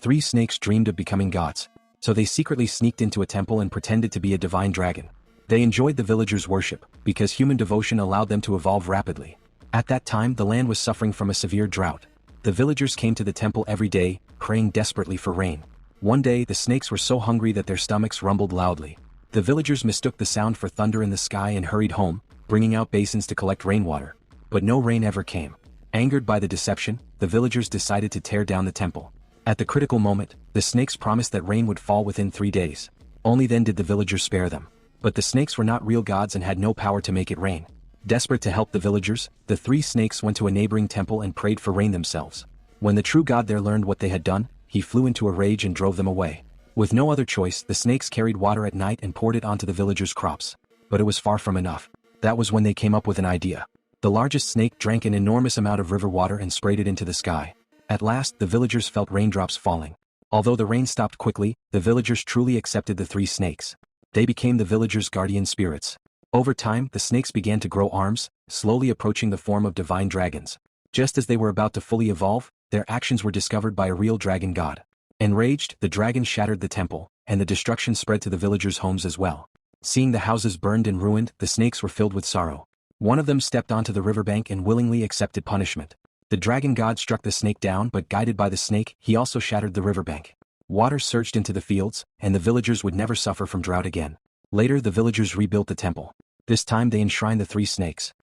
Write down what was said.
Three snakes dreamed of becoming gods, so they secretly sneaked into a temple and pretended to be a divine dragon. They enjoyed the villagers' worship, because human devotion allowed them to evolve rapidly. At that time the land was suffering from a severe drought. The villagers came to the temple every day, praying desperately for rain. One day the snakes were so hungry that their stomachs rumbled loudly. The villagers mistook the sound for thunder in the sky and hurried home, bringing out basins to collect rainwater. But no rain ever came. Angered by the deception, the villagers decided to tear down the temple. At the critical moment, the snakes promised that rain would fall within 3 days. Only then did the villagers spare them. But the snakes were not real gods and had no power to make it rain. Desperate to help the villagers, the 3 snakes went to a neighboring temple and prayed for rain themselves. When the true god there learned what they had done, he flew into a rage and drove them away. With no other choice, the snakes carried water at night and poured it onto the villagers' crops. But it was far from enough. That was when they came up with an idea. The largest snake drank an enormous amount of river water and sprayed it into the sky. At last, the villagers felt raindrops falling. Although the rain stopped quickly, the villagers truly accepted the 3 snakes. They became the villagers' guardian spirits. Over time, the snakes began to grow arms, slowly approaching the form of divine dragons. Just as they were about to fully evolve, their actions were discovered by a real dragon god. Enraged, the dragon shattered the temple, and the destruction spread to the villagers' homes as well. Seeing the houses burned and ruined, the snakes were filled with sorrow. One of them stepped onto the riverbank and willingly accepted punishment. The dragon god struck the snake down, but guided by the snake, he also shattered the riverbank. Water surged into the fields, and the villagers would never suffer from drought again. Later the villagers rebuilt the temple. This time they enshrined the 3 snakes.